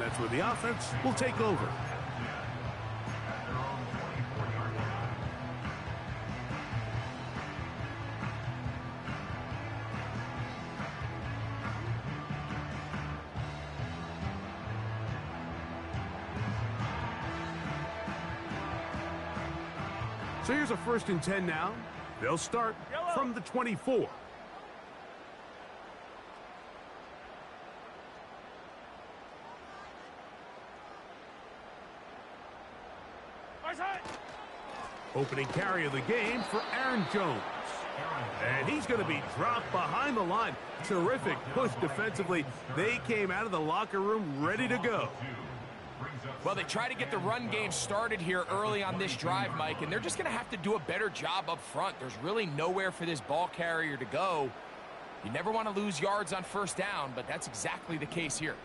That's where the offense will take over. So here's a 1st and 10 now. They'll start from the 24. Opening carry of the game for Aaron Jones. And he's going to be dropped behind the line. Terrific push defensively. They came out of the locker room ready to go. Well, they try to get the run game started here early on this drive, Mike, and they're just going to have to do a better job up front. There's really nowhere for this ball carrier to go. You never want to lose yards on 1st down, but that's exactly the case here.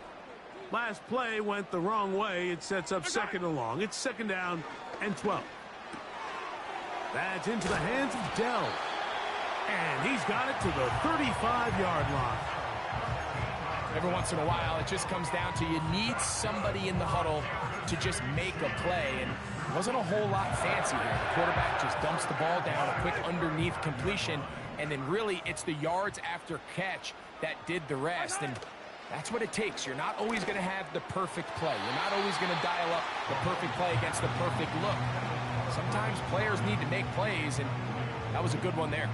Last play went the wrong way. It sets up 2nd and long. It's 2nd down and 12. That's into the hands of Dell. And he's got it to the 35-yard line. Every once in a while, it just comes down to you need somebody in the huddle to just make a play, and it wasn't a whole lot fancy here. The quarterback just dumps the ball down, a quick underneath completion, and then really it's the yards after catch that did the rest, and that's what it takes. You're not always going to have the perfect play. You're not always going to dial up the perfect play against the perfect look. Sometimes players need to make plays, and that was a good one there.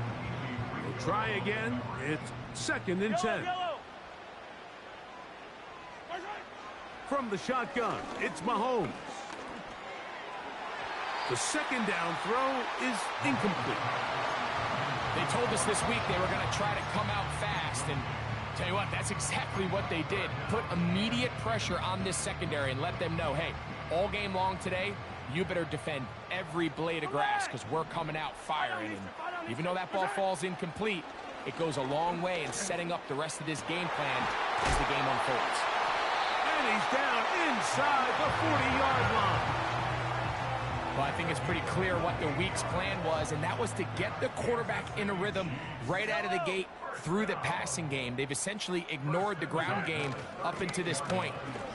We'll try again. It's 2nd and 10. From the shotgun, it's Mahomes. The 2nd down throw is incomplete. They told us this week they were going to try to come out fast, and tell you what, that's exactly what they did. Put immediate pressure on this secondary and let them know, hey, all game long today, you better defend every blade of grass because we're coming out firing. And even though that ball falls incomplete, it goes a long way in setting up the rest of this game plan as the game unfolds. And he's down inside the 40-yard line. Well, I think it's pretty clear what the week's plan was, and that was to get the quarterback in a rhythm right out of the gate through the passing game. They've essentially ignored the ground game up until this point.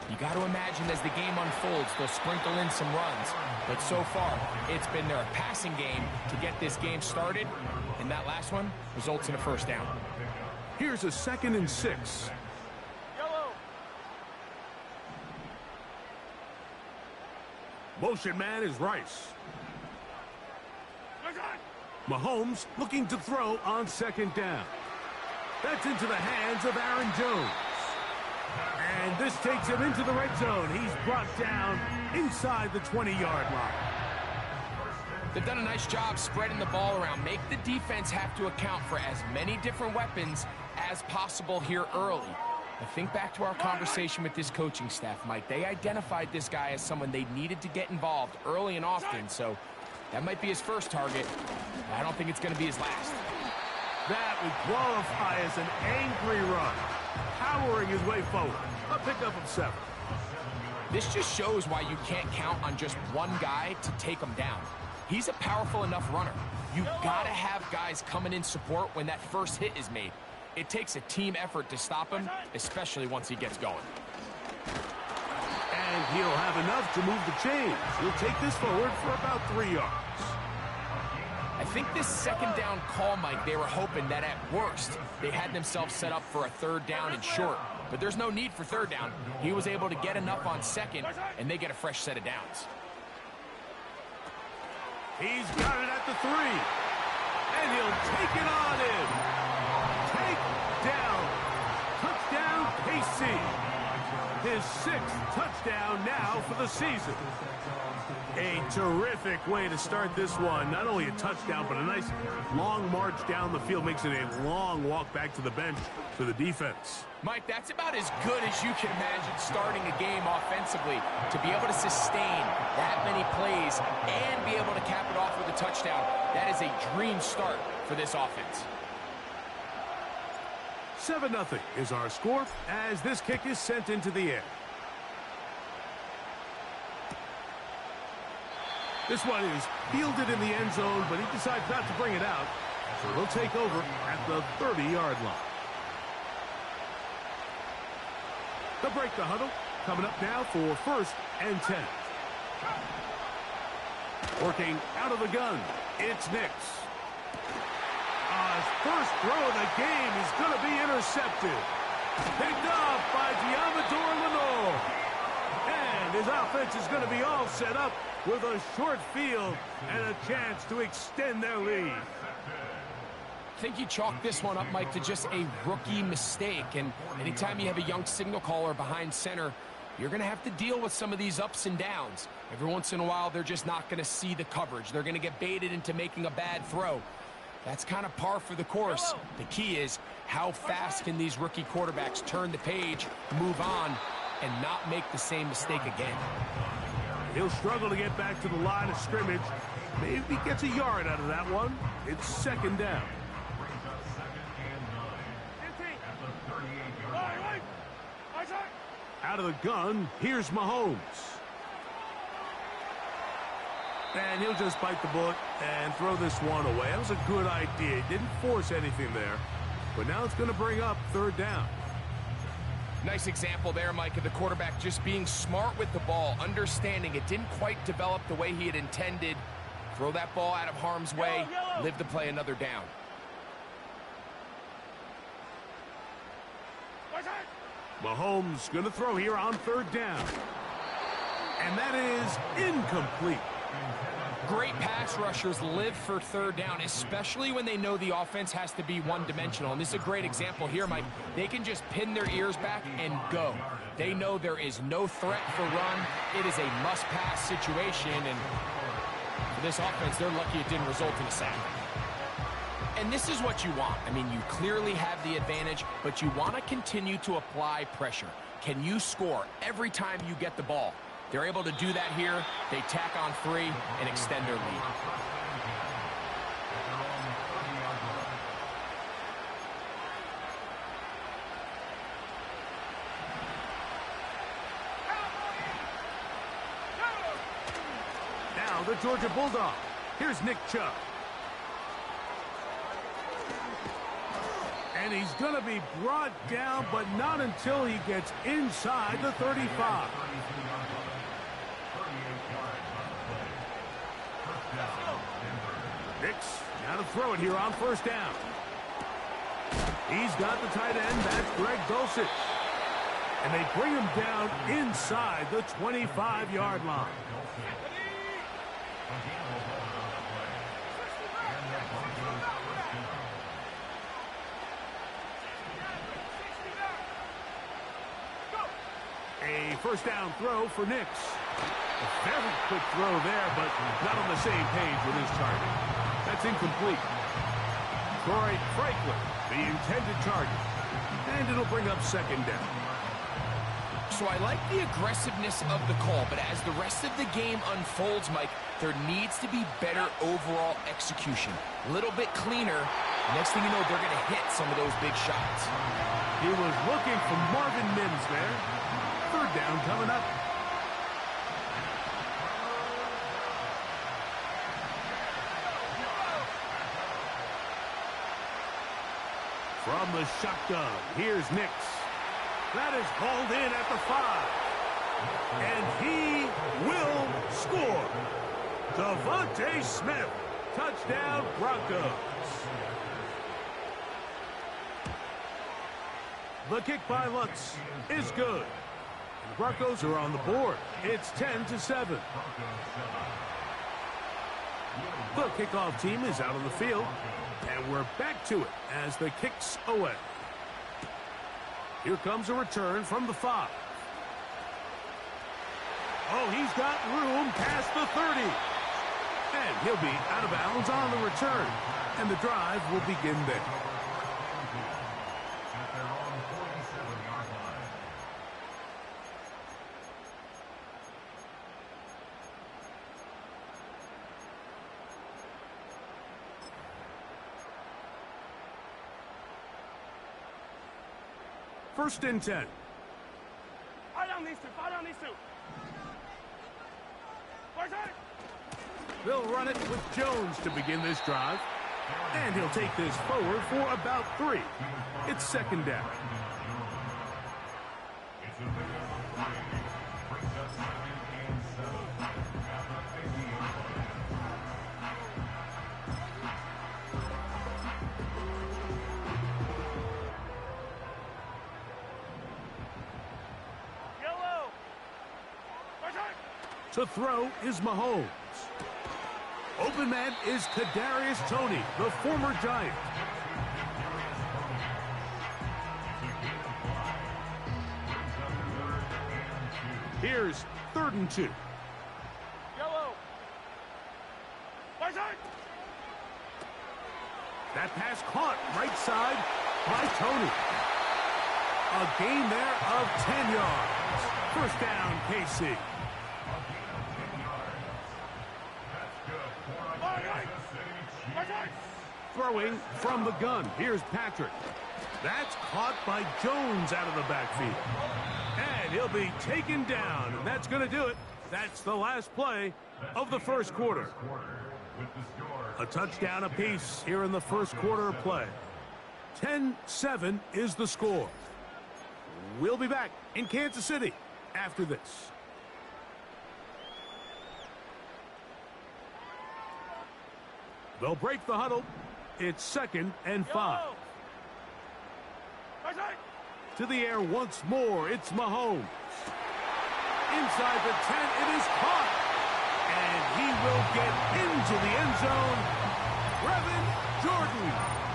You got to imagine as the game unfolds, they'll sprinkle in some runs. But so far, it's been their passing game to get this game started, and that last one results in a 1st down. Here's a 2nd and 6. Motion man is Rice. Mahomes looking to throw on 2nd down. That's into the hands of Aaron Jones. And this takes him into the red zone. He's brought down inside the 20-yard line. They've done a nice job spreading the ball around. Make the defense have to account for as many different weapons as possible here early. I think back to our conversation with this coaching staff, Mike. They identified this guy as someone they needed to get involved early and often, so that might be his first target. I don't think it's going to be his last. That would qualify as an angry run, powering his way forward. A pickup of 7. This just shows why you can't count on just one guy to take him down. He's a powerful enough runner. You've got to have guys coming in support when that first hit is made. It takes a team effort to stop him, especially once he gets going. And he'll have enough to move the chains. He'll take this forward for about 3 yards. I think this 2nd down call, Mike, they were hoping that at worst, they had themselves set up for a 3rd down and short. But there's no need for 3rd down. He was able to get enough on 2nd, and they get a fresh set of downs. He's got it at the 3. And he'll take it on in. Take down. Touchdown, KC. His 6th touchdown now for the season. A terrific way to start this one. Not only a touchdown, but a nice long march down the field. Makes it a long walk back to the bench for the defense. Mike, that's about as good as you can imagine starting a game offensively. To be able to sustain that many plays and be able to cap it off with a touchdown, that is a dream start for this offense. 7-0 is our score as this kick is sent into the air. This one is fielded in the end zone, but he decides not to bring it out. So he'll take over at the 30-yard line. They'll break the huddle. coming up now for 1st and 10. Working out of the gun, it's Nix. His first throw of the game is going to be intercepted. Picked off by Diamador Lenore. And his offense is going to be all set up with a short field and a chance to extend their lead. I think you chalk this one up, Mike, to just a rookie mistake. And anytime you have a young signal caller behind center, you're going to have to deal with some of these ups and downs. Every once in a while, they're just not going to see the coverage. They're going to get baited into making a bad throw. That's kind of par for the course. The key is how fast can these rookie quarterbacks turn the page, move on, and not make the same mistake again. He'll struggle to get back to the line of scrimmage. Maybe he gets a yard out of that one. It's 2nd down. Out of the gun, here's Mahomes. And he'll just bite the bullet and throw this one away. That was a good idea. He didn't force anything there. But now it's going to bring up 3rd down. Nice example there, Mike, of the quarterback just being smart with the ball, understanding it didn't quite develop the way he had intended. Throw that ball out of harm's way, live to play another down. Mahomes going to throw here on 3rd down. And that is incomplete. Great pass rushers live for 3rd down, especially when they know the offense has to be one-dimensional. And this is a great example here, Mike. They can just pin their ears back and go. They know there is no threat for run. It is a must-pass situation, and for this offense, they're lucky it didn't result in a sack. And this is what you want. I mean, you clearly have the advantage, but you want to continue to apply pressure. Can you score every time you get the ball? They're able to do that here. They tack on 3 and extend their lead. Now the Georgia Bulldog. Here's Nick Chubb. And he's going to be brought down, but not until he gets inside the 35. Nix now to throw it here on 1st down. He's got the tight end. That's Greg Dulcich. And they bring him down inside the 25-yard line. A 1st down throw for Nix. A very quick throw there, but not on the same page with his target. That's incomplete. Troy Franklin, the intended target. And it'll bring up 2nd down. So I like the aggressiveness of the call, but as the rest of the game unfolds, Mike, there needs to be better overall execution. A little bit cleaner. Next thing you know, they're going to hit some of those big shots. He was looking for Marvin Mims there. 3rd down coming up. From the shotgun, here's Nix. That is hauled in at the 5. And he will score. Devontae Smith, touchdown Broncos. The kick by Lutz is good. The Broncos are on the board. It's 10-7. The kickoff team is out on the field. And we're back to it as the kick's away. Here comes a return from the 5. Oh, he's got room past the 30. And he'll be out of bounds on the return. And the drive will begin there. First and 10. Fire down these two. Fire down these two. They'll run it with Jones to begin this drive. And he'll take this forward for about 3. It's 2nd down. To throw is Mahomes. Open man is Kadarius Toney, the former Giant. Here's 3rd and 2. Yellow. Right side. That pass caught right side by Toney. A gain there of 10 yards. First down, KC. Throwing from the gun. Here's Patrick. That's caught by Jones out of the backfield. And he'll be taken down. And that's going to do it. That's the last play of the first quarter. A touchdown apiece here in the first quarter of play. 10-7 is the score. We'll be back in Kansas City after this. They'll break the huddle. It's 2nd and 5. To the air once more. It's Mahomes. Inside the 10, it is caught. And he will get into the end zone. Brevin Jordan.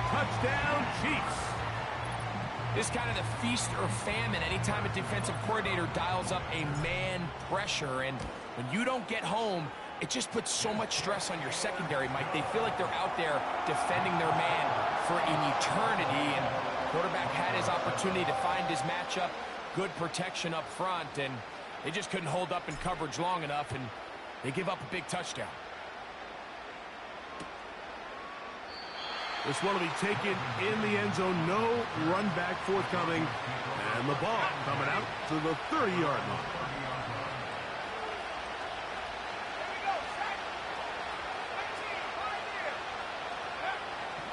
Touchdown, Chiefs. This kind of the feast or famine anytime a defensive coordinator dials up a man pressure. And when you don't get home, it just puts so much stress on your secondary, Mike. They feel like they're out there defending their man for an eternity. And quarterback had his opportunity to find his matchup. Good protection up front. And they just couldn't hold up in coverage long enough. And they give up a big touchdown. This one will be taken in the end zone. No run back forthcoming. And the ball coming out to the 30-yard line.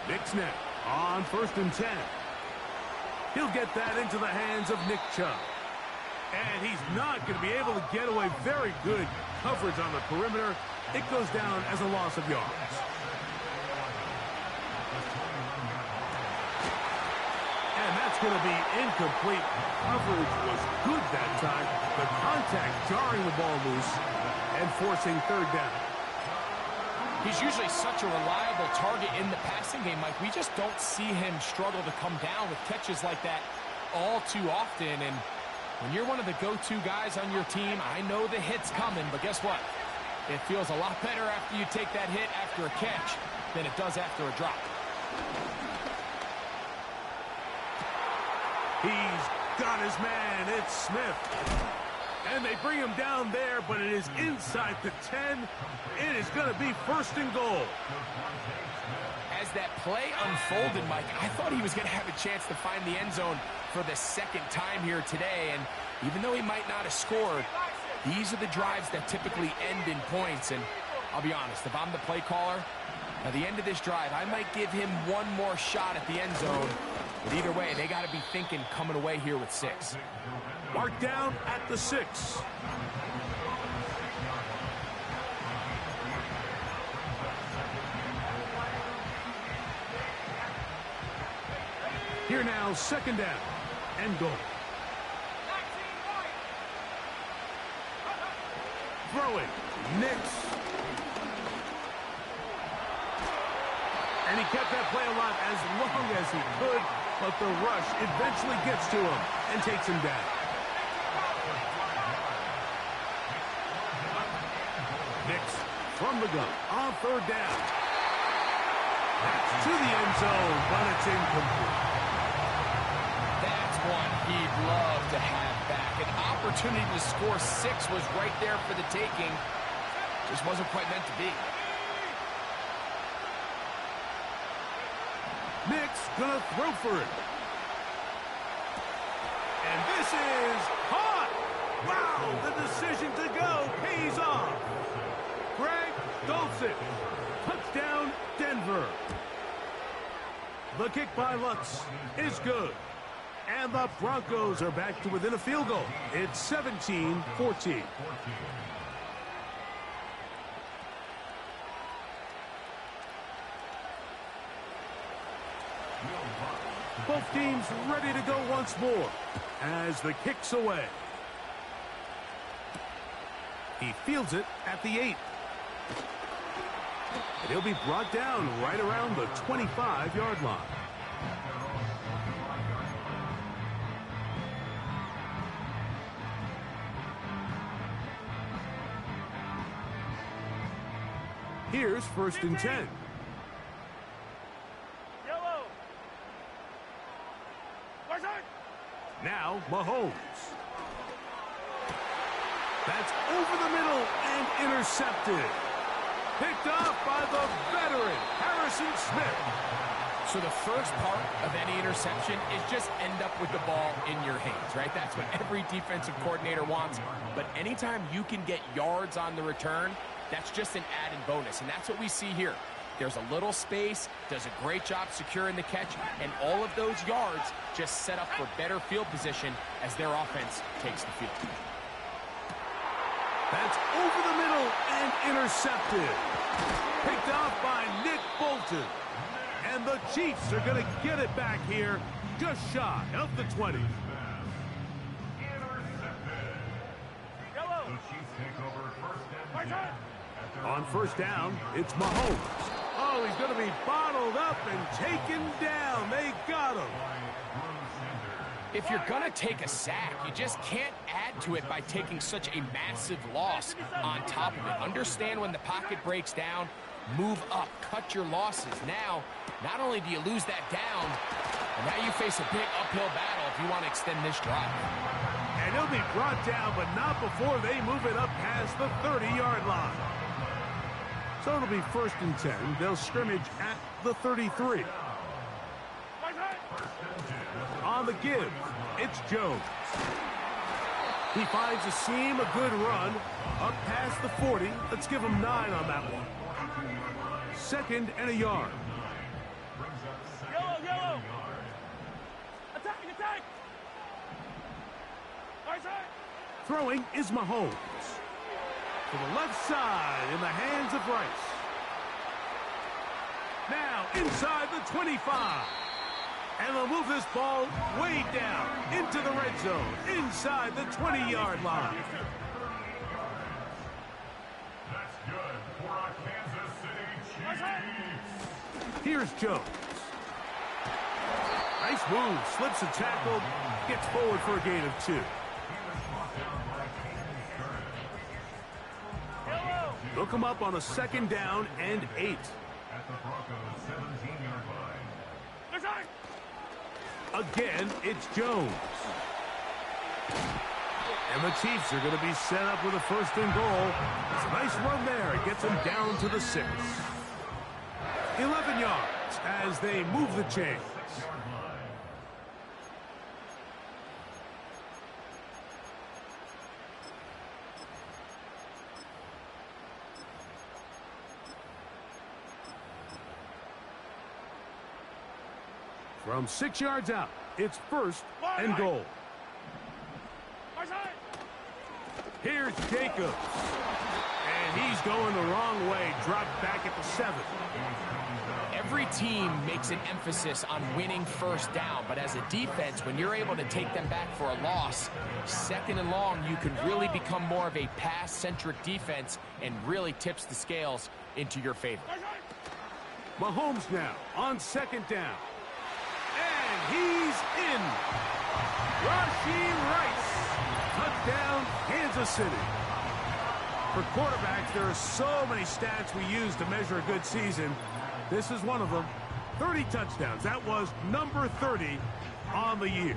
Nick snap on 1st and 10. He'll get that into the hands of Nick Chubb. And he's not going to be able to get away. Very good coverage on the perimeter. It goes down as a loss of yards. And that's going to be incomplete. Coverage was good that time. The contact jarring the ball loose and forcing 3rd down. He's usually such a reliable target in the passing game, Mike. We just don't see him struggle to come down with catches like that all too often. And when you're one of the go-to guys on your team, I know the hit's coming, but guess what? It feels a lot better after you take that hit after a catch than it does after a drop. He's got his man. It's Smith. And they bring him down there, but it is inside the 10. It is going to be 1st and goal. As that play unfolded, Mike, I thought he was going to have a chance to find the end zone for the 2nd time here today. And even though he might not have scored, these are the drives that typically end in points. And I'll be honest, if I'm the play caller, at the end of this drive, I might give him one more shot at the end zone. But either way, they got to be thinking coming away here with 6. Mark down at the 6. Here now, 2nd down and goal. Throwing, Nix. And he kept that play alive as long as he could, but the rush eventually gets to him and takes him down. Nix from the gun on 3rd down. That's to the end zone, but it's incomplete. That's one he'd love to have back. An opportunity to score 6 was right there for the taking. Just wasn't quite meant to be. Nick's gonna throw for it. And this is caught. Wow, the decision to go pays off. Greg Dulcich. Touchdown, Denver. The kick by Lutz is good. And the Broncos are back to within a field goal. It's 17-14. Both teams ready to go once more as the kick's away. He fields it at the 8. And he'll be brought down right around the 25-yard line. Here's 1st and 10. Yellow. Now Mahomes. That's over the middle and intercepted. Picked off by the veteran, Harrison Smith. So the first part of any interception is just end up with the ball in your hands, right? That's what every defensive coordinator wants. But anytime you can get yards on the return, that's just an added bonus, and that's what we see here. There's a little space, does a great job securing the catch, and all of those yards just set up for better field position as their offense takes the field. That's over the middle and intercepted. Picked off by Nick Bolton. And the Chiefs are going to get it back here just shy of the 20. Yellow. On 1st down, it's Mahomes. Oh, he's going to be bottled up and taken down. They got him. If you're going to take a sack, you just can't add to it by taking such a massive loss on top of it. Understand when the pocket breaks down, move up, cut your losses. Now, not only do you lose that down, but now you face a big uphill battle if you want to extend this drive. And he'll be brought down, but not before they move it up past the 30-yard line. So it'll be 1st and 10. They'll scrimmage at the 33. On the give, it's Jones. He finds a seam, a good run, up past the 40. Let's give him 9 on that one. 2nd and a yard. Yellow. Attack. Throwing is Mahomes. To the left side in the hands of Rice. Now inside the 25. And they'll move this ball way down into the red zone, inside the 20-yard line. That's good for a Kansas City Chiefs. Here's Jones. Nice move, slips a tackle, gets forward for a gain of 2. They'll come up on a 2nd down and 8. At the Broncos' 17-yard line. Again, it's Jones. And the Chiefs are going to be set up with a 1st and goal. It's a nice run there. It gets them down to the 6. 11 yards as they move the chains. From 6 yards out, it's 1st and goal. Here's Jacobs. And he's going the wrong way, dropped back at the 7. Every team makes an emphasis on winning 1st down, but as a defense, when you're able to take them back for a loss, 2nd and long, you can really become more of a pass-centric defense and really tips the scales into your favor. Mahomes now on 2nd down. And he's in. Rashee Rice. Touchdown, Kansas City. For quarterbacks, there are so many stats we use to measure a good season. This is one of them. 30 touchdowns. That was number 30 on the year.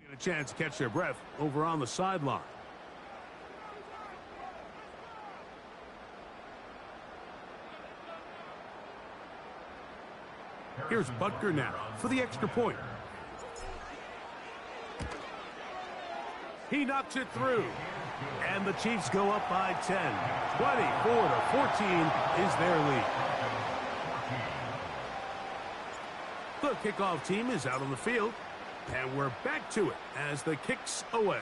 Get a chance to catch their breath over on the sideline. Here's Butker now for the extra point. He knocks it through. And the Chiefs go up by 10. 24-14 is their lead. The kickoff team is out on the field. And we're back to it as the kick's away.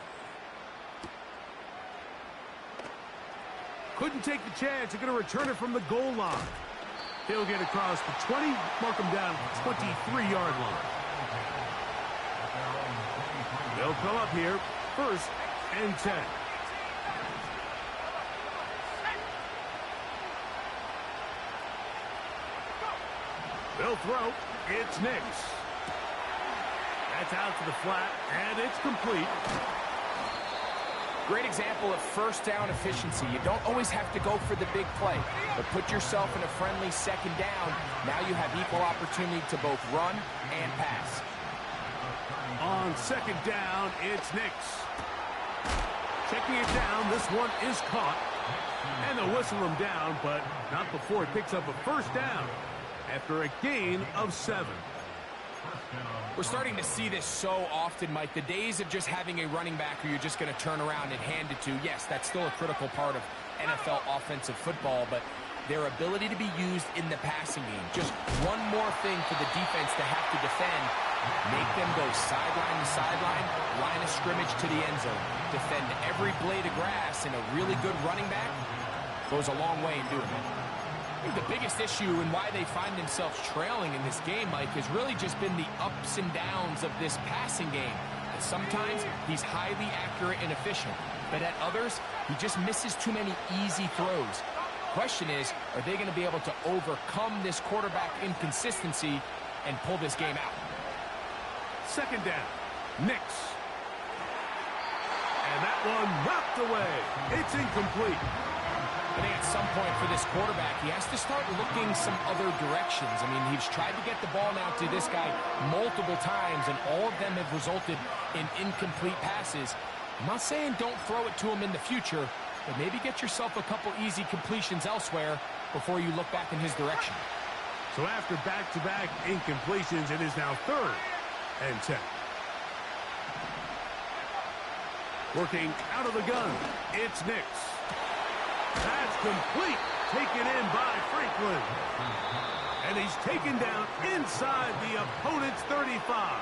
Couldn't take the chance. They're going to return it from the goal line. He'll get across the 20, mark him down at the 23-yard line. They'll come up here, 1st and 10. They'll throw. It's Nix. That's out to the flat, and it's complete. Great example of first down efficiency. You don't always have to go for the big play, but put yourself in a friendly 2nd down. Now you have equal opportunity to both run and pass. On 2nd down, it's Nix. Checking it down, this one is caught. And they'll whistle him down, but not before he picks up a 1st down after a gain of 7. We're starting to see this so often, Mike. The days of just having a running back who you're just going to turn around and hand it to, yes, that's still a critical part of NFL offensive football, but their ability to be used in the passing game. Just one more thing for the defense to have to defend. Make them go sideline to sideline, line of scrimmage to the end zone. Defend every blade of grass, and a really good running back goes a long way in doing that. I think the biggest issue and why they find themselves trailing in this game, Mike, has really just been the ups and downs of this passing game. And sometimes he's highly accurate and efficient, but at others, he just misses too many easy throws. Question is, are they going to be able to overcome this quarterback inconsistency and pull this game out? 2nd down, Nix. And that one knocked away. It's incomplete. I think at some point for this quarterback, he has to start looking some other directions. I mean, he's tried to get the ball now to this guy multiple times, and all of them have resulted in incomplete passes. I'm not saying don't throw it to him in the future, but maybe get yourself a couple easy completions elsewhere before you look back in his direction. So after back-to-back incompletions, it is now 3rd and 10. Working out of the gun, it's Nix. That's complete. Taken in by Franklin. And he's taken down inside the opponent's 35.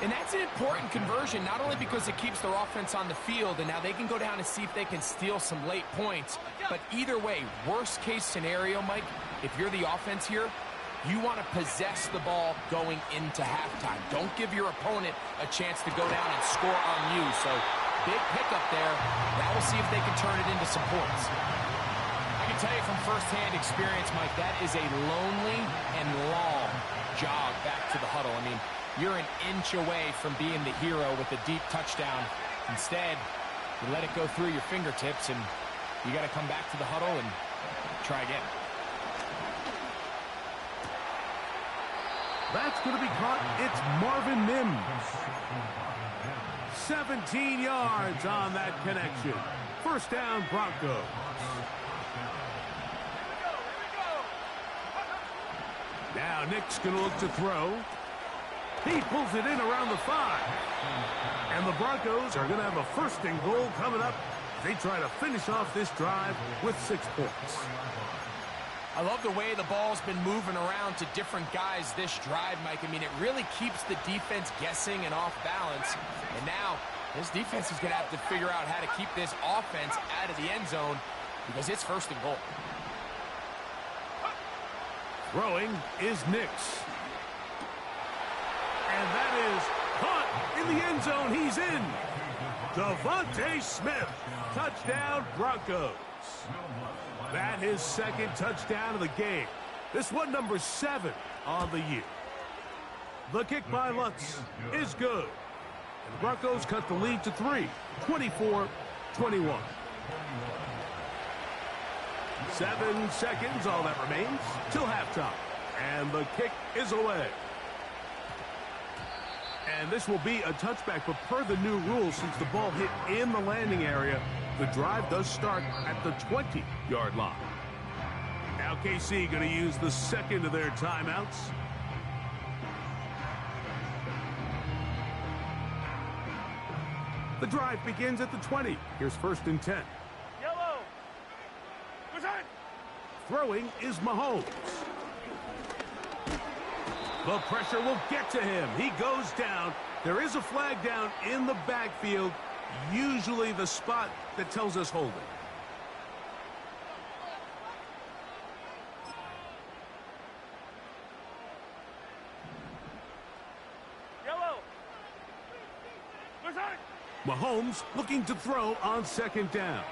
And that's an important conversion, not only because it keeps their offense on the field, and now they can go down and see if they can steal some late points. But either way, worst case scenario, Mike, if you're the offense here, you want to possess the ball going into halftime. Don't give your opponent a chance to go down and score on you. So big pickup there. Now we'll see if they can turn it into some points. I can tell you from firsthand experience, Mike, that is a lonely and long jog back to the huddle. I mean, you're an inch away from being the hero with a deep touchdown. Instead, you let it go through your fingertips, and you got to come back to the huddle and try again. That's going to be caught. It's Marvin Mims. 17 yards on that connection. 1st down, Broncos. Now Nick's going to look to throw. He pulls it in around the 5. And the Broncos are going to have a 1st and goal coming up. They try to finish off this drive with 6 points. I love the way the ball's been moving around to different guys this drive, Mike. I mean, it really keeps the defense guessing and off balance. And now, this defense is going to have to figure out how to keep this offense out of the end zone because it's 1st and goal. Throwing is Nix. And that is caught in the end zone. He's in. Devontae Smith. Touchdown, Broncos. That his 2nd touchdown of the game. This one number 7 on the year. The kick by Lutz is good. And the Broncos cut the lead to 3, 24-21. 7 seconds, all that remains, till halftime. And the kick is away. And this will be a touchback, but per the new rules, since the ball hit in the landing area, the drive does start at the 20-yard line. Now KC going to use the 2nd of their timeouts. The drive begins at the 20. Here's 1st and 10. Yellow. Return. Throwing is Mahomes. The pressure will get to him. He goes down. There is a flag down in the backfield, usually the spot that tells us holding. Mahomes looking to throw on second down.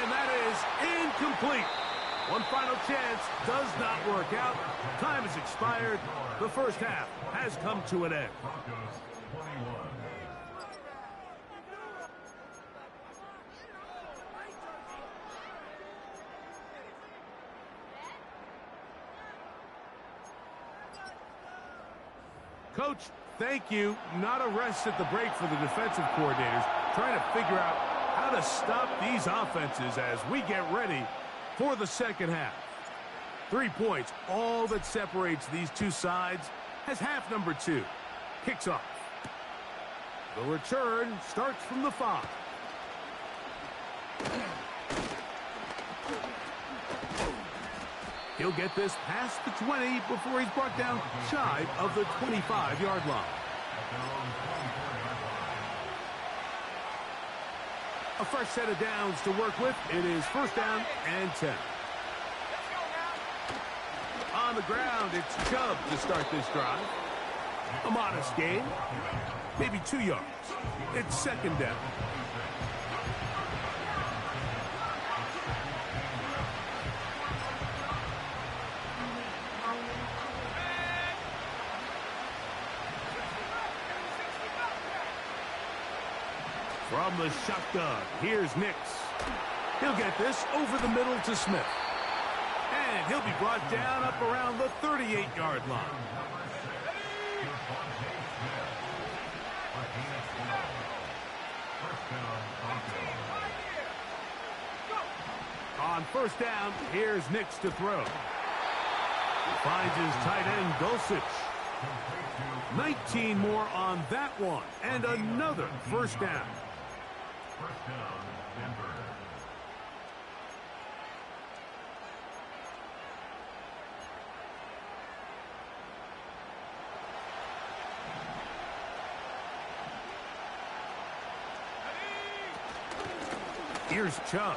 And that is incomplete. One final chance does not work out. Time has expired. The first half has come to an end. Broncos 21. Coach, thank you. Not a rest at the break for the defensive coordinators, trying to figure out how to stop these offenses as we get ready for the second half. 3 points, all that separates these two sides, as half number 2 kicks off. The return starts from the 5. He'll get this past the 20 before he's brought down shy of the 25-yard line. A fresh set of downs to work with. It is first down and 10. On the ground, it's Chubb to start this drive. A modest gain, maybe 2 yards. It's second down. From the shotgun, here's Nix. He'll get this over the middle to Smith. And he'll be brought down up around the 38-yard line. On first down, here's Nix to throw. He finds his tight end, Dulcich. 19 more on that one, and another first down. First down, Denver. Here's Chubb.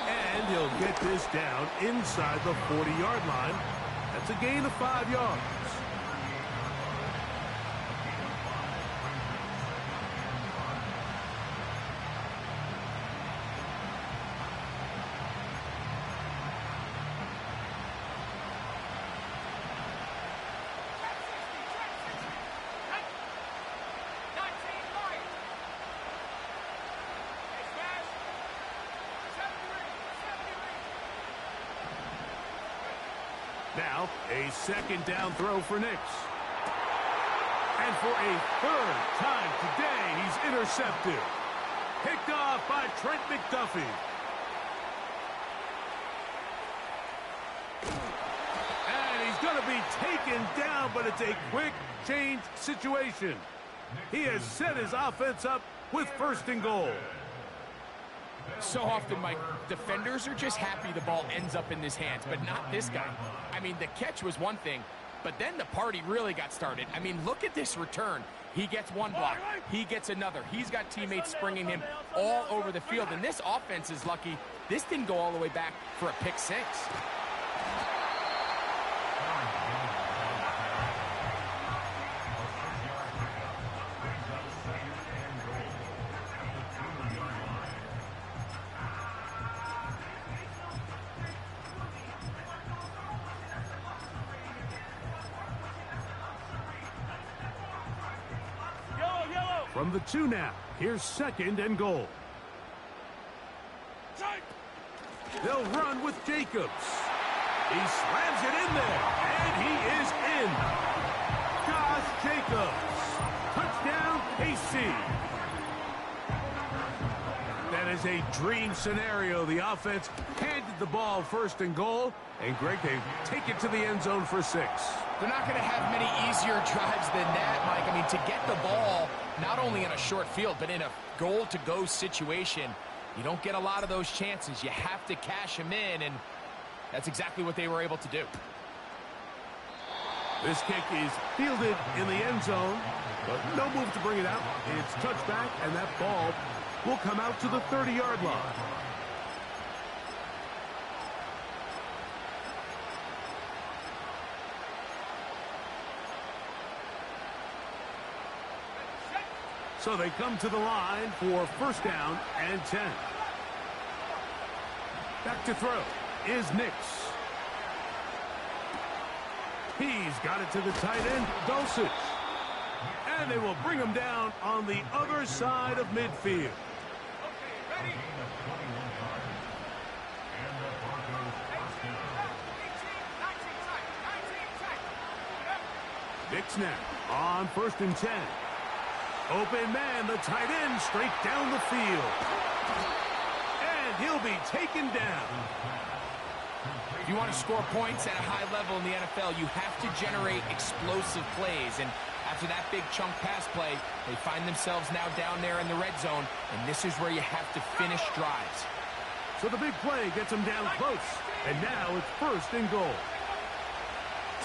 And he'll get this down inside the 40-yard line. That's a gain of 5 yards. Now, a second down throw for Nix. And for a third time today, he's intercepted. Picked off by Trent McDuffie. And he's going to be taken down, but it's a quick change situation. He has set his offense up with first and goal. So often, Mike, defenders are just happy the ball ends up in his hands, but not this guy. I mean, the catch was one thing, but then the party really got started. I mean, look at this return. He gets one block. He gets another. He's got teammates springing him all over the field, and this offense is lucky. This didn't go all the way back for a pick 6. From the 2 now, here's second and goal. They'll run with Jacobs. He slams it in there, and he is in. Josh Jacobs. Touchdown, KC. That is a dream scenario. The offense handed the ball first and goal, and Greg, they take it to the end zone for 6. They're not going to have many easier drives than that, Mike. I mean, to get the ball not only in a short field, but in a goal-to-go situation, you don't get a lot of those chances. You have to cash them in, and that's exactly what they were able to do. This kick is fielded in the end zone, but no move to bring it out. It's touchback, and that ball will come out to the 30-yard line. So they come to the line for first down and 10. Back to throw is Nix. He's got it to the tight end, Dulcich. And they will bring him down on the other side of midfield. Nix now on first and 10. Open man, the tight end, straight down the field. And he'll be taken down. If you want to score points at a high level in the NFL, you have to generate explosive plays. And after that big chunk pass play, they find themselves now down there in the red zone, and this is where you have to finish drives. So the big play gets him down close, and now it's first and goal.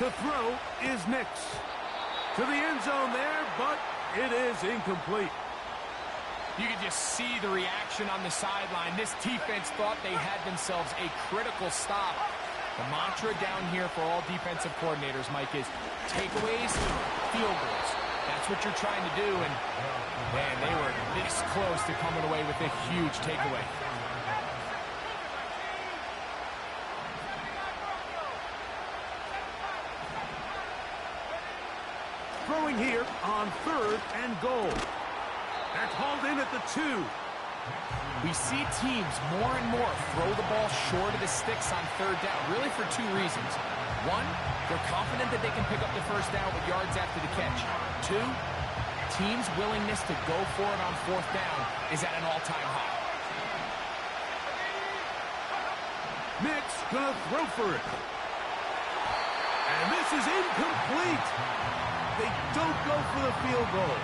To throw is Nix. To the end zone there, but it is incomplete. You can just see the reaction on the sideline. This defense thought they had themselves a critical stop. The mantra down here for all defensive coordinators, Mike, is takeaways, field goals. That's what you're trying to do, and man, they were this close to coming away with a huge takeaway. Throwing here on third and goal. That's hauled in at the 2. We see teams more and more throw the ball short of the sticks on third down, really for 2 reasons. 1, they're confident that they can pick up the first down with yards after the catch. 2, teams' willingness to go for it on fourth down is at an all-time high. Nix gonna throw for it. And this is incomplete. They don't go for the field goal.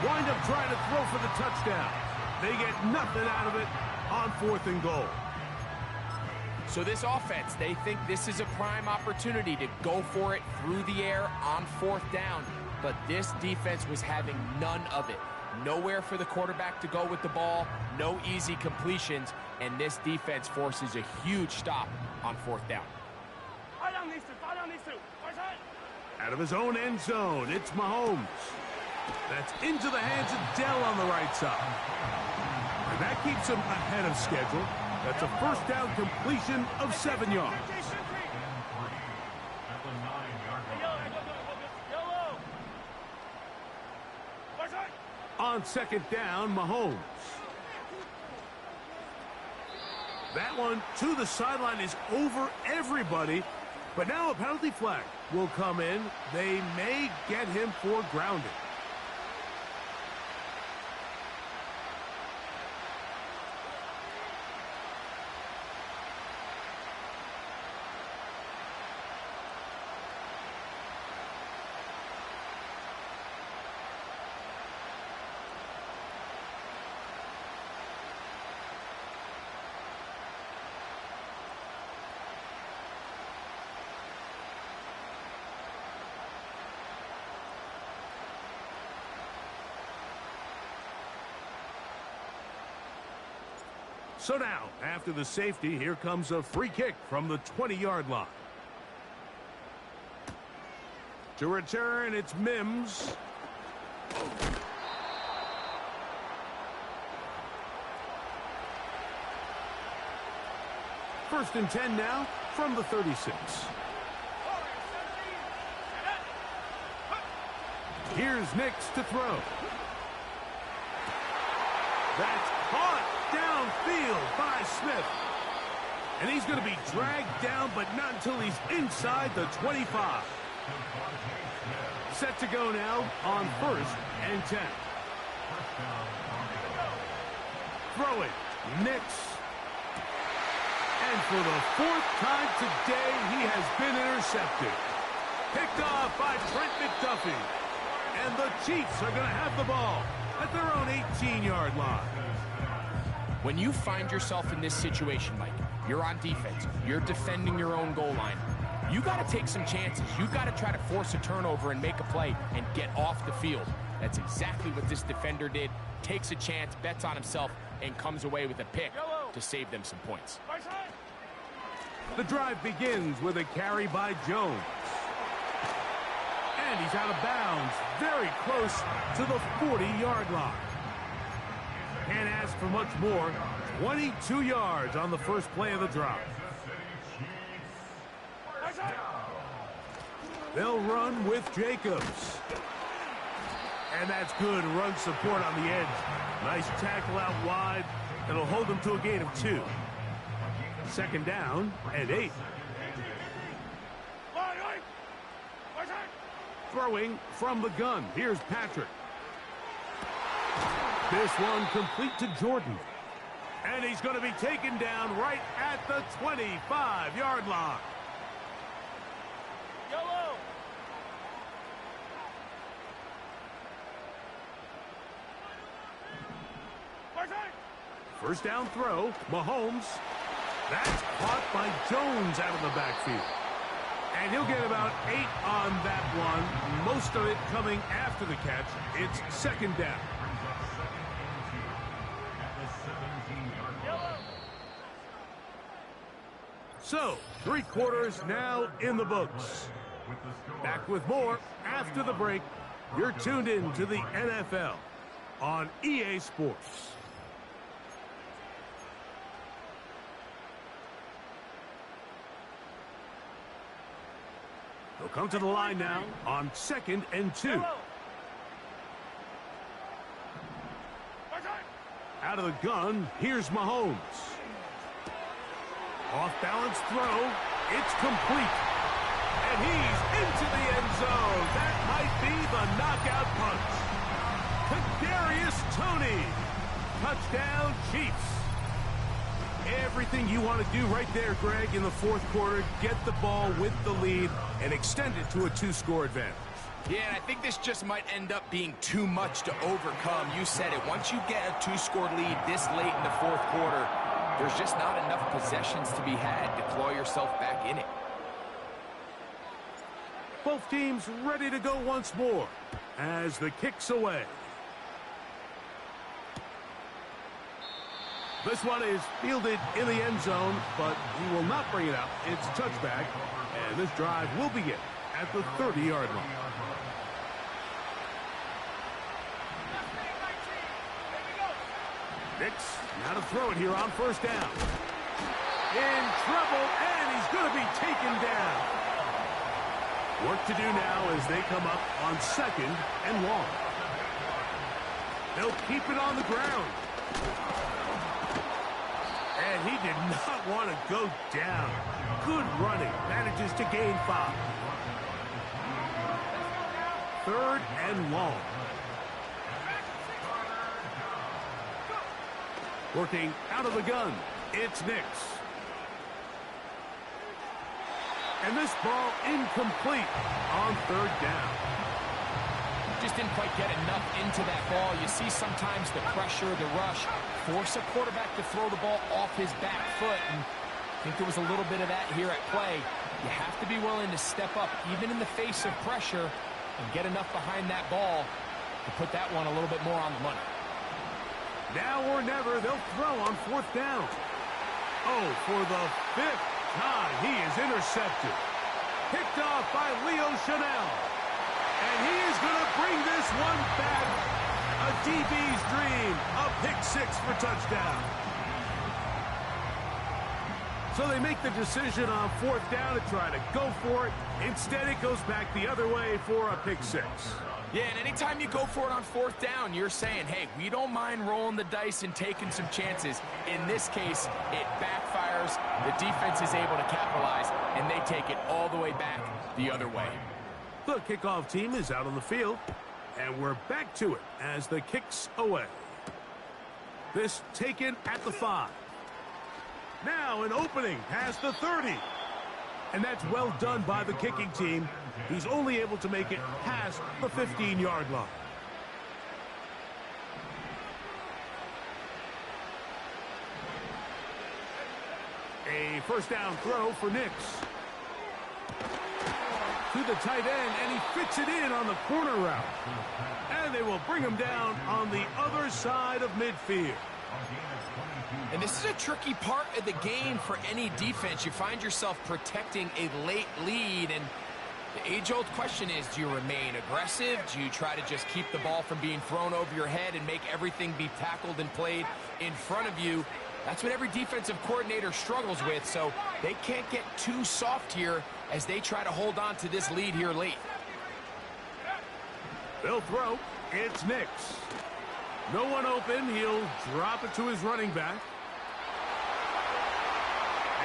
Wind up trying to throw for the touchdown. They get nothing out of it on fourth and goal. So this offense, they think this is a prime opportunity to go for it through the air on fourth down. But this defense was having none of it. Nowhere for the quarterback to go with the ball, no easy completions, and this defense forces a huge stop on fourth down. Out of his own end zone, it's Mahomes. That's into the hands of Dell on the right side. And that keeps him ahead of schedule. That's a first down completion of 7 yards. On second down, Mahomes. That one to the sideline is over everybody. But now a penalty flag will come in. They may get him for grounding. So now, after the safety, here comes a free kick from the 20-yard line. To return, it's Mims. First and 10 now from the 36. Here's Nix to throw. That's caught downfield by Smith. And he's going to be dragged down, but not until he's inside the 25. Set to go now on first and 10. Throw it, Nix. And for the 4th time today, he has been intercepted. Picked off by Trent McDuffie. And the Chiefs are going to have the ball at their own 18-yard line. When you find yourself in this situation, Mike, you're on defense, you're defending your own goal line, you got to take some chances. You got to try to force a turnover and make a play and get off the field. That's exactly what this defender did. Takes a chance, bets on himself, and comes away with a pick to save them some points. The drive begins with a carry by Jones. And he's out of bounds, very close to the 40-yard line. Can't ask for much more. 22 yards on the first play of the drive. They'll run with Jacobs. And that's good run support on the edge. Nice tackle out wide. It'll hold them to a gain of 2. Second down and 8. Throwing from the gun. Here's Patrick. This one complete to Jordan. And he's going to be taken down right at the 25-yard line. Yellow. First down throw. Mahomes. That's caught by Jones out of the backfield. And he'll get about 8 on that one. Most of it coming after the catch. It's second down. So, 3 quarters now in the books. Back with more after the break. You're tuned in to the NFL on EA Sports. They'll come to the line now on 2nd and 2. Out of the gun, here's Mahomes. Off-balance throw. It's complete. And he's into the end zone. That might be the knockout punch. Kadarius Toney. Touchdown, Chiefs. Everything you want to do right there, Greg, in the fourth quarter. Get the ball with the lead and extend it to a 2-score advantage. Yeah, and I think this just might end up being too much to overcome. You said it. Once you get a 2-score lead this late in the fourth quarter, there's just not enough possessions to be had to claw yourself back in it. Both teams ready to go once more as the kick's away. This one is fielded in the end zone, but he will not bring it out. It's touchback, and this drive will begin at the 30-yard line. Nix, now to throw it here on first down. In trouble, and he's going to be taken down. Work to do now as they come up on 2nd and long. They'll keep it on the ground. And he did not want to go down. Good running. Manages to gain 5. 3rd and long. Working out of the gun. It's Nix. And this ball incomplete on 3rd down. Just didn't quite get enough into that ball. You see sometimes the pressure, the rush, force a quarterback to throw the ball off his back foot. And I think there was a little bit of that here at play. You have to be willing to step up, even in the face of pressure, and get enough behind that ball to put that one a little bit more on the money. Now or never, they'll throw on 4th down. Oh, for the 5th time, he is intercepted. Picked off by Leo Chanel. And he is going to bring this one back. A DB's dream. A pick 6 for touchdown. So they make the decision on 4th down to try to go for it. Instead, it goes back the other way for a pick 6. Yeah, and anytime you go for it on 4th down, you're saying, hey, we don't mind rolling the dice and taking some chances. In this case, it backfires. The defense is able to capitalize, and they take it all the way back the other way. The kickoff team is out on the field, and we're back to it as the kick's away. This taken at the 5. Now an opening past the 30. And that's well done by the kicking team. He's only able to make it past the 15-yard line. A first down throw for Nix. To the tight end, and he fits it in on the corner route. And they will bring him down on the other side of midfield. And this is a tricky part of the game for any defense. You find yourself protecting a late lead, and The age-old question is, do you remain aggressive? Do you try to just keep the ball from being thrown over your head and make everything be tackled and played in front of you? That's what every defensive coordinator struggles with, so they can't get too soft here as they try to hold on to this lead here late. They'll throw. It's Nix. No one open. He'll drop it to his running back.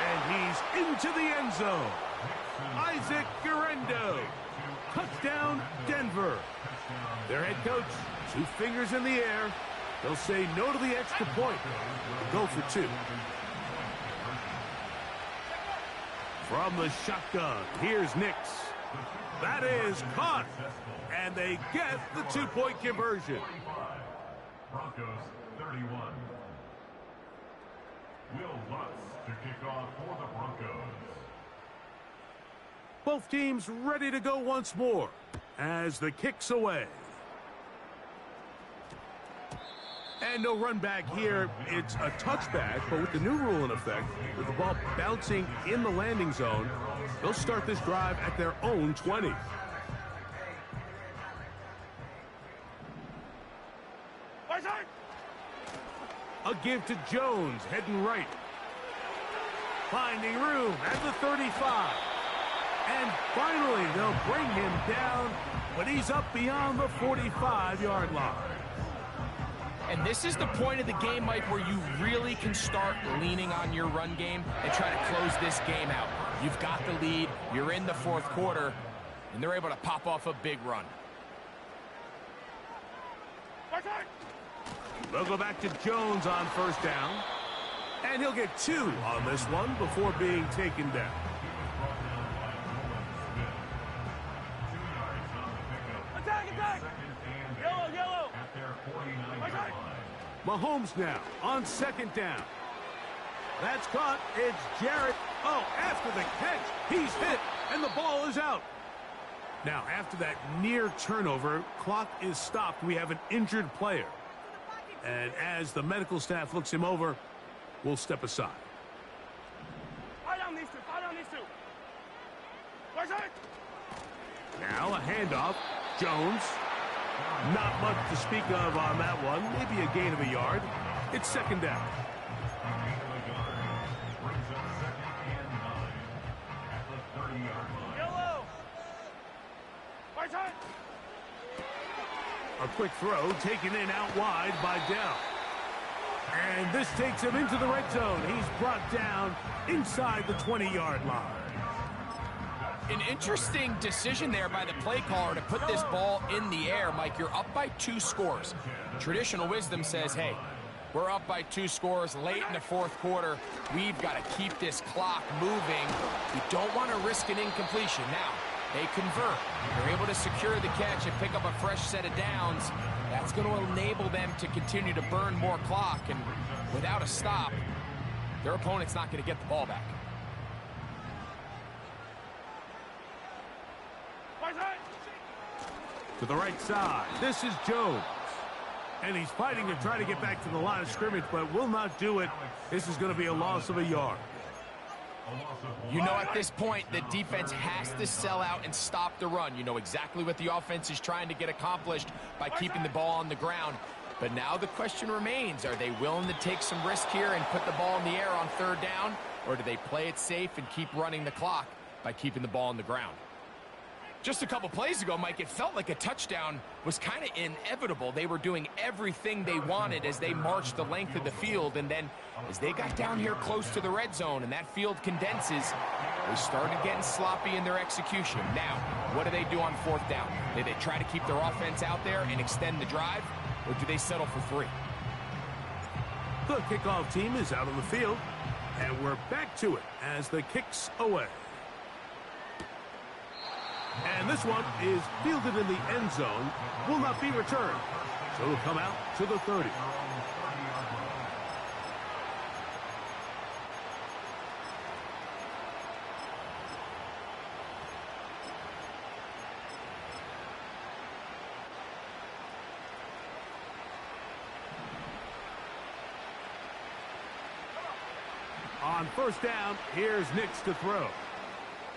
And he's into the end zone. Isaac Guerrero. Touchdown, Denver. Their head coach, 2 fingers in the air. They'll say no to the extra point. Go for 2. From the shotgun, here's Nix. That is caught. And they get the 2-point conversion. Broncos 31. Will Lutz to kick off for the Broncos. Both teams ready to go once more as the kick's away. And no run back here. It's a touchback, but with the new rule in effect, with the ball bouncing in the landing zone, they'll start this drive at their own 20. A give to Jones, heading right. Finding room at the 35. And finally, they'll bring him down, but he's up beyond the 45-yard line. And this is the point of the game, Mike, where you really can start leaning on your run game and try to close this game out. You've got the lead, you're in the 4th quarter, and they're able to pop off a big run. They'll go back to Jones on 1st down. And he'll get 2 on this one before being taken down. Attack! Yellow! Mahomes now on 2nd down. That's caught. It's Jarrett. Oh, after the catch, he's hit, and the ball is out. Now, after that near turnover, clock is stopped. We have an injured player. And as the medical staff looks him over, we'll step aside. Fight on these two! Now a handoff. Jones. Not much to speak of on that one. Maybe a gain of a yard. It's 2nd down. Yellow! A quick throw taken in out wide by Dell. And this takes him into the red zone. He's brought down inside the 20-yard line. An interesting decision there by the play caller to put this ball in the air. Mike, you're up by 2 scores. Traditional wisdom says, hey, we're up by 2 scores late in the 4th quarter. We've got to keep this clock moving. You don't want to risk an incompletion. Now, they convert. They're able to secure the catch and pick up a fresh set of downs. That's going to enable them to continue to burn more clock. And without a stop, their opponent's not going to get the ball back. To the right side, this is Jones. And he's fighting to try to get back to the line of scrimmage, but will not do it. This is going to be a loss of a yard. You know, at this point, the defense has to sell out and stop the run. You know exactly what the offense is trying to get accomplished by keeping the ball on the ground. But now the question remains, are they willing to take some risk here and put the ball in the air on 3rd down? Or do they play it safe and keep running the clock by keeping the ball on the ground? Just a couple plays ago, Mike, it felt like a touchdown was kind of inevitable. They were doing everything they wanted as they marched the length of the field. And then as they got down here close to the red zone and that field condenses, they started getting sloppy in their execution. Now, what do they do on 4th down? Do they try to keep their offense out there and extend the drive, or do they settle for 3? The kickoff team is out on the field, and we're back to it as the kick's away. And this one is fielded in the end zone, will not be returned. So it'll come out to the 30. On 1st down, here's Nix to throw.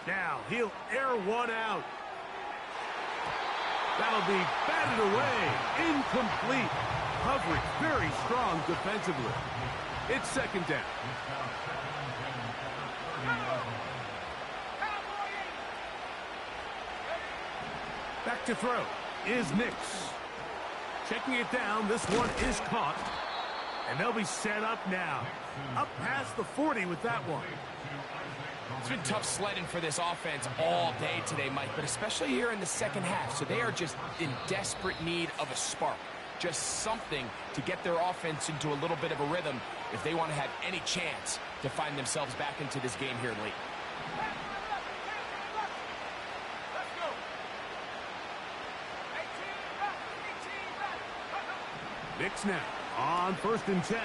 Now, he'll air one out. That'll be batted away. Incomplete. Coverage very strong defensively. It's second down. Back to throw is Nix. Checking it down. This one is caught. And they'll be set up now. Up past the 40 with that one. It's been tough sledding for this offense all day today, Mike, but especially here in the second half. So they are just in desperate need of a spark. Just something to get their offense into a little bit of a rhythm if they want to have any chance to find themselves back into this game here late. Nix now on 1st and 10.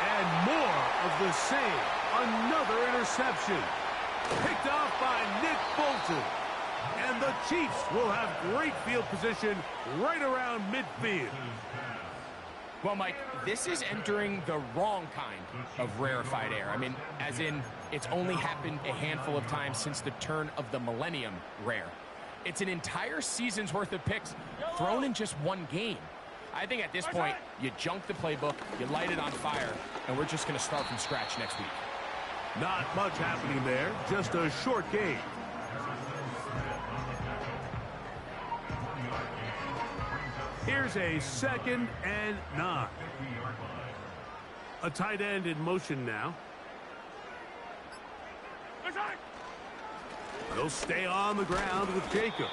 And more of the same. Another interception. Picked off by Nick Bolton. And the Chiefs will have great field position right around midfield. Well, Mike, this is entering the wrong kind of rarefied air. I mean, as in, it's only happened a handful of times since the turn of the millennium rare. It's an entire season's worth of picks thrown in just one game. I think at this point, you junk the playbook, you light it on fire, and we're just going to start from scratch next week. Not much happening there, just a short game. Here's a 2nd and 9. A tight end in motion now. He'll stay on the ground with Jacobs.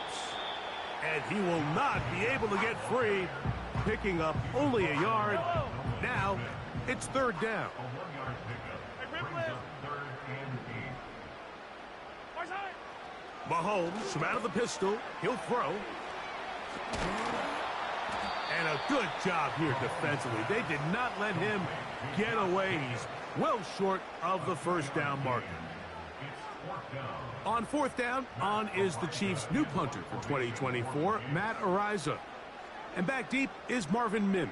And he will not be able to get free, picking up only a yard. Now, it's 3rd down. Mahomes from out of the pistol. He'll throw. And a good job here defensively. They did not let him get away. He's well short of the 1st down marker. On 4th down, on is the Chiefs' new punter for 2024, Matt Ariza. And back deep is Marvin Mims.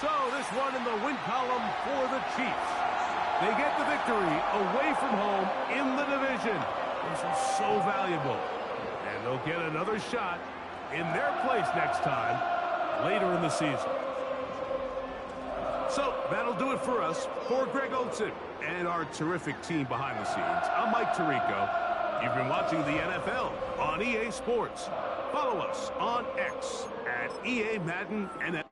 So this one in the win column for the Chiefs. They get the victory away from home in the division. This is so valuable. And they'll get another shot in their place next time later in the season. So that'll do it for us. For Greg Olson and our terrific team behind the scenes, I'm Mike Tirico. You've been watching the NFL on EA Sports. Follow us on X at EA Madden NFL.